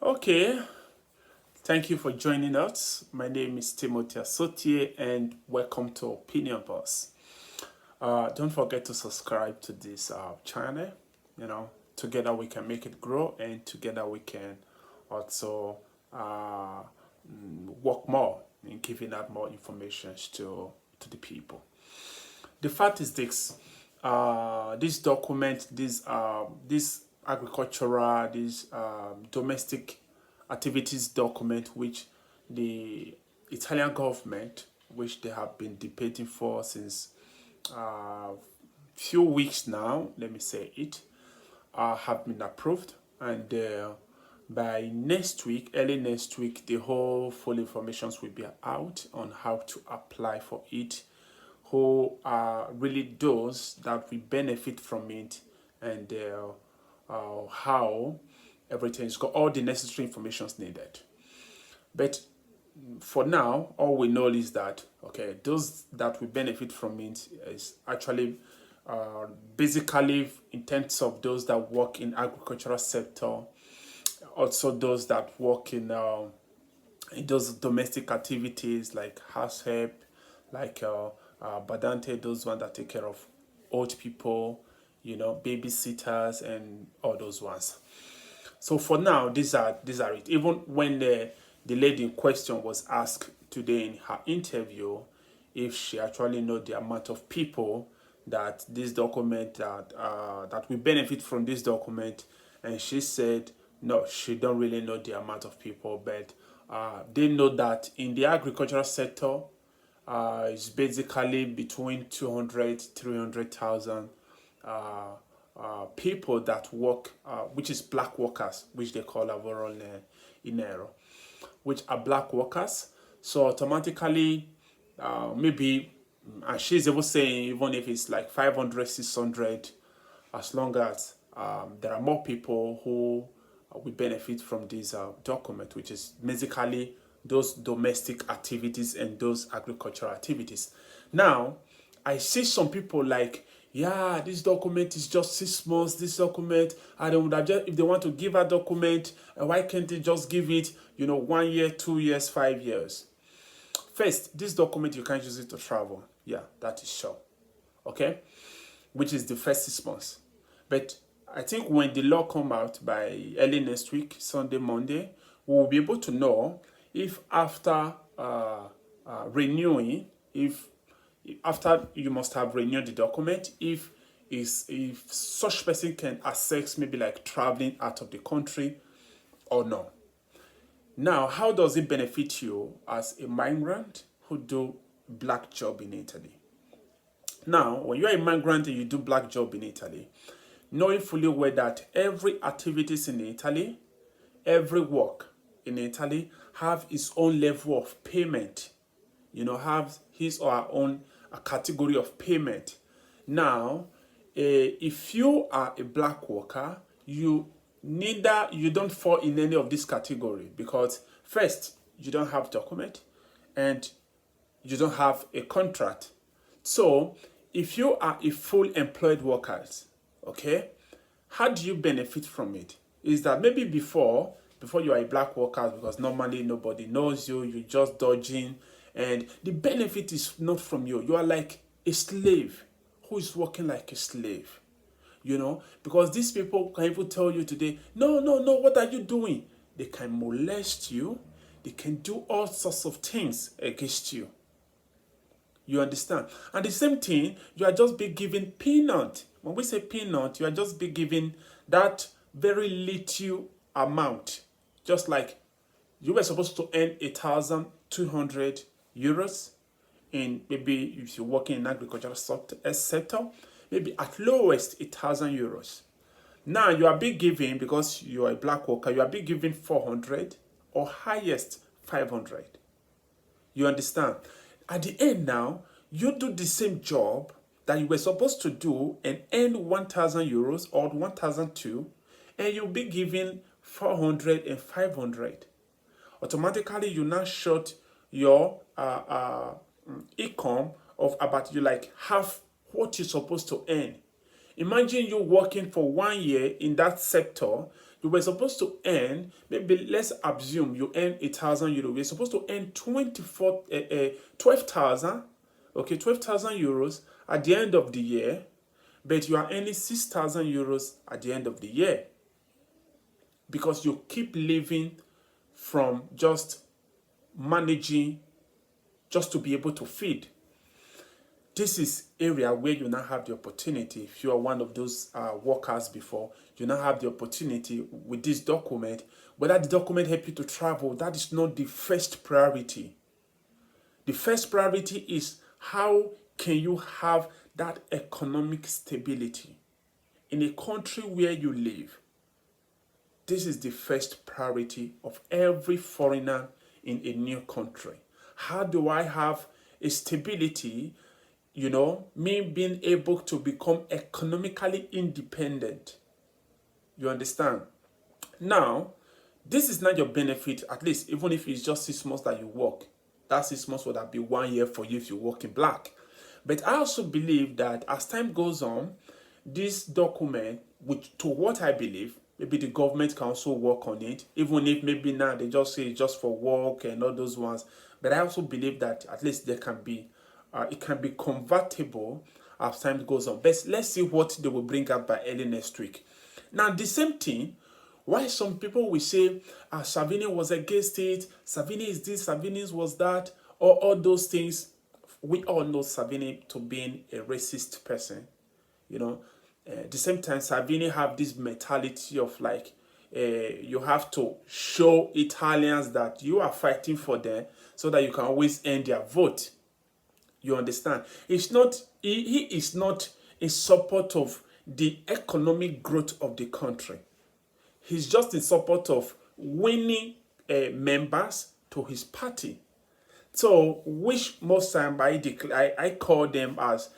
Okay, thank you for joining us. My name is Timothy Asotie and welcome to Opinion Boss. Don't forget to subscribe to this channel. Together we can make it grow and together we can also uh, work more in giving out more information to the people. The fact is this document, this agricultural, this domestic activities document, which the Italian government, which they have been debating for since few weeks now, let me say it, have been approved, and by next week, early next week, the whole full information will be out on how to apply for it, who are really those that will benefit from it, and how everything is got all the necessary information needed. But for now, all we know is that those that will benefit from it is actually basically in terms of those that work in agricultural sector, also those that work in those domestic activities like house help, like badante, those ones that take care of old people, babysitters and all those ones. So for now, these are it. Even when the lady in question was asked today in her interview if she actually know the amount of people that this document that will benefit from this document, and she said no, she don't really know the amount of people, but they know that in the agricultural sector, it's basically between 200 300,000 people that work, which is black workers, which they call lavoro nero, which are black workers. So automatically, maybe, and she's even saying even if it's like 500, 600, as long as there are more people who will benefit from this document, which is basically those domestic activities and those agricultural activities. Now, I see some people like, yeah, this document is just 6 months. This document, I don't have just, if they want to give a document, why can't they just give it, 1 year, 2 years, 5 years? First, this document, you can't use it to travel. Yeah, that is sure. Okay? Which is the first 6 months. But I think when the law come out by early next week, Sunday, Monday, we will be able to know if after renewing, if after you must have renewed the document, if such person can access maybe like traveling out of the country or no. Now, how does it benefit you as a migrant who do black job in Italy? Now, when you're a migrant and you do black job in Italy, knowing fully well that every activities in Italy, every work in Italy have its own level of payment, have his or her own category of payment. Now, if you are a black worker, you don't fall in any of this category because first, you don't have document and you don't have a contract. So if you are a full employed worker, okay, how do you benefit from it? Is that maybe before you are a black worker, because normally nobody knows you, you're just dodging, and the benefit is not from you. You are like a slave who is working like a slave, because these people can even tell you today, no, what are you doing? They can molest you. They can do all sorts of things against you. You understand? And the same thing, you are just be given peanut. When we say peanut, you are just be given that very little amount. Just like you were supposed to earn 1,200 euros in, maybe if you're working in agricultural sector, maybe at lowest 1,000 euros. Now you are being given, because you are a black worker, you are being given 400 or highest 500. You understand? At the end now, you do the same job that you were supposed to do and earn 1,000 euros or 1,002, and you'll be given 400 and 500. Automatically, you now short your income of about half what you're supposed to earn. Imagine you working for 1 year in that sector, You were supposed to earn, maybe let's assume you earn 1,000 euro. You're supposed to earn 12,000, okay, 12,000 euros at the end of the year, but you are earning 6,000 euros at the end of the year because you keep living from just managing just to be able to feed. This is area where you now have the opportunity. If you are one of those workers before, you now have the opportunity with this document. Whether the document help you to travel, that is not the first priority. The first priority is how can you have that economic stability in a country where you live. This is the first priority of every foreigner in a new country. How do I have a stability? Me being able to become economically independent. You understand? Now, this is not your benefit, at least even if it's just 6 months that you work. That 6 months would have been 1 year for you if you work in black. But I also believe that as time goes on, this document, which to what I believe, maybe the government can also work on it, even if maybe now they just say it's just for work and all those ones. But I also believe that at least there can be, it can be convertible as time goes on. But let's see what they will bring up by early next week. Now, the same thing, why some people will say, Savini was against it, Savini is this, Savini was that, or all those things. We all know Savini to being a racist person. At the same time, Savini have this mentality of like, you have to show Italians that you are fighting for them so that you can always earn their vote. You understand? It's not, he is not in support of the economic growth of the country. He's just in support of winning members to his party. So, which most time I call them as,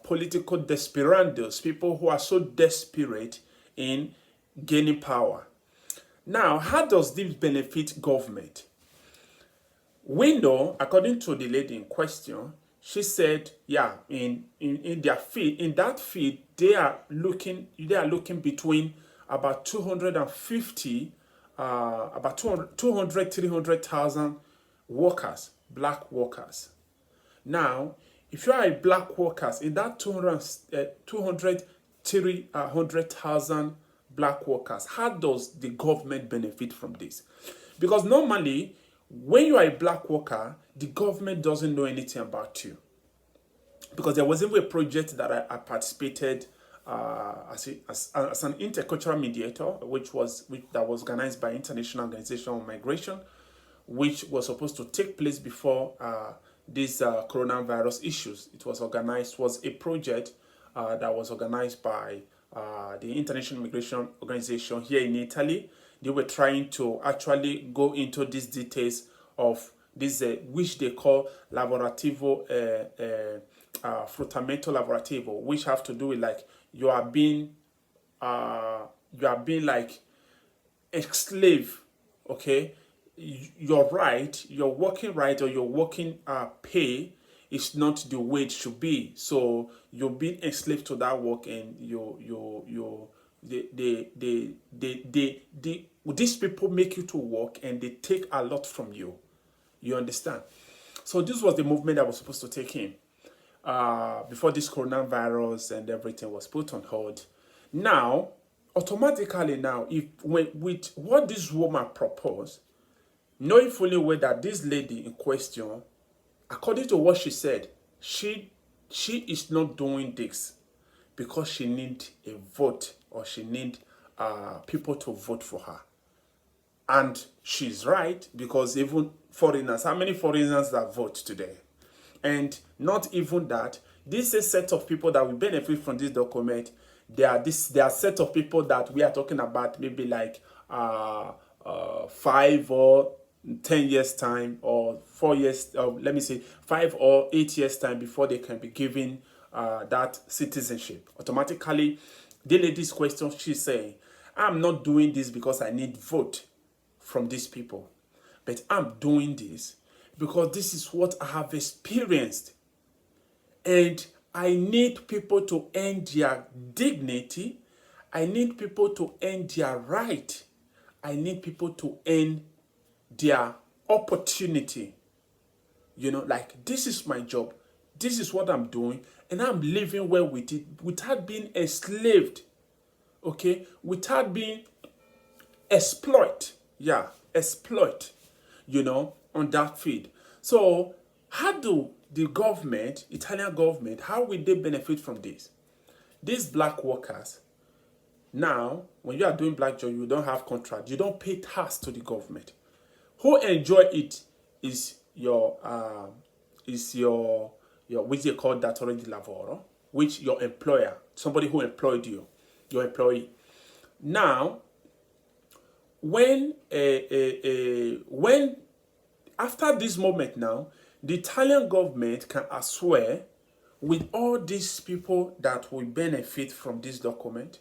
political desperados, people who are so desperate in gaining power. Now, how does this benefit government? We know, according to the lady in question, she said, yeah, in their feed, in that feed, they are looking between about 250, about 200, 300,000 workers, black workers. Now, if you are a black workers, in that 300,000 black workers, how does the government benefit from this? Because normally, when you are a black worker, the government doesn't know anything about you. Because there was even a project that I participated as an intercultural mediator, that was organized by International Organization on Migration, which was supposed to take place before these coronavirus issues. It was a project that was organized by the International Migration Organization here in Italy. They were trying to actually go into these details of this, which they call lavorativo, fruttamento lavorativo, which have to do with like you are being like a slave, okay? Your right, your working right or your working pay is not the way it should be. So you're being enslaved to that work, and these people make you to work and they take a lot from you. You understand? So this was the movement that was supposed to take in before this coronavirus and everything was put on hold. Now, automatically now, with what this woman proposed, knowing fully well that this lady in question, according to what she said, she is not doing this because she need a vote, or she need people to vote for her. And she's right, because even foreigners, how many foreigners that vote today? And not even that, this is a set of people that will benefit from this document. They are set of people that we are talking about, maybe like 5 or 10 years time, or 4 years, let me say 5 or 8 years time before they can be given that citizenship. Automatically, the lady's question, she's saying, I'm not doing this because I need vote from these people, but I'm doing this because this is what I have experienced, and I need people to earn their dignity. I need people to earn their right. I need people to earn their opportunity. You know, like, this is my job. This is what I'm doing. And I'm living well with it without being enslaved. Okay? Without being exploit. Yeah, exploit. You know, on that field. So, how do the government, Italian government, how will they benefit from this? These black workers, now, when you are doing black job, you don't have contract. You don't pay tax to the government. Who enjoy it is your which they call datore di lavoro, which your employer, somebody who employed you, your employee. Now, when after this moment now, the Italian government can swear with all these people that will benefit from this document.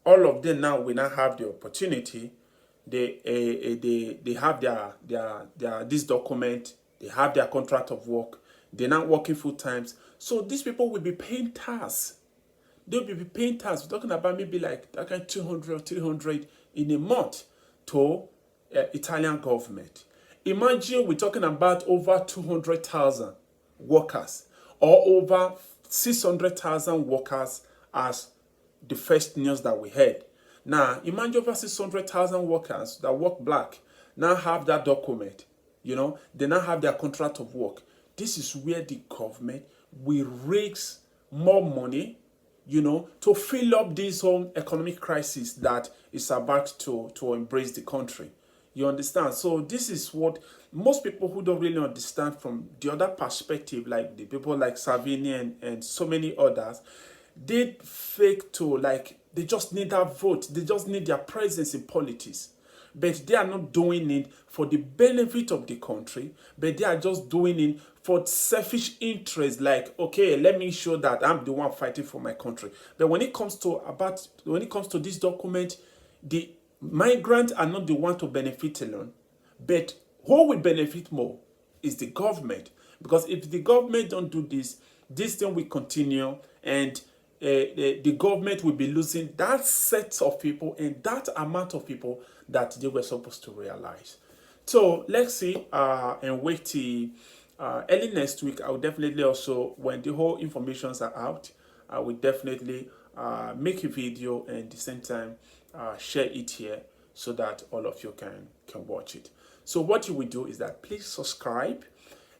All of them now will now have the opportunity. They have their this document. They have their contract of work. They're not working full times. So these people will be paying tax. They'll be paying tax. We're talking about maybe like that kind 200 or 300 in a month to Italian government. Imagine we're talking about over 200,000 workers or over 600,000 workers as the first news that we heard. Now, imagine over 600,000 workers that work black now have that document. You know, they now have their contract of work. This is where the government will raise more money, you know, to fill up this whole economic crisis that is about to embrace the country. You understand? So this is what most people who don't really understand from the other perspective, like the people like Salvini and so many others, they fake to, like, they just need that vote. They just need their presence in politics. But they are not doing it for the benefit of the country, but they are just doing it for selfish interest. Like, okay, let me show that I'm the one fighting for my country. But when it comes to this document, the migrants are not the one to benefit alone. But who will benefit more is the government. Because if the government don't do this, this thing will continue, and the government will be losing that set of people and that amount of people that they were supposed to realize. So let's see and wait till early next week. I will definitely also, when the whole informations are out, I will definitely make a video and at the same time share it here so that all of you can watch it. So what you will do is that please subscribe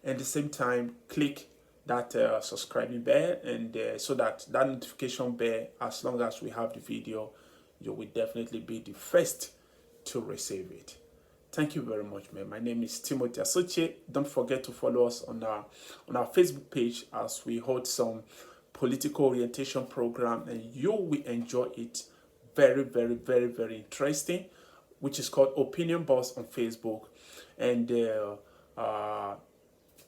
and at the same time click that subscribing bell, and so that notification bell, as long as we have the video, you will definitely be the first to receive it. Thank you very much, man. My name is Timothy Asoche. Don't forget to follow us on our Facebook page, as we hold some political orientation program, and you will enjoy it. Very, very, very, very interesting, which is called Opinion Boss on Facebook, and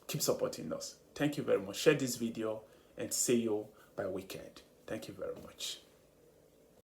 keep supporting us. Thank you very much. Share this video and see you by weekend. Thank you very much.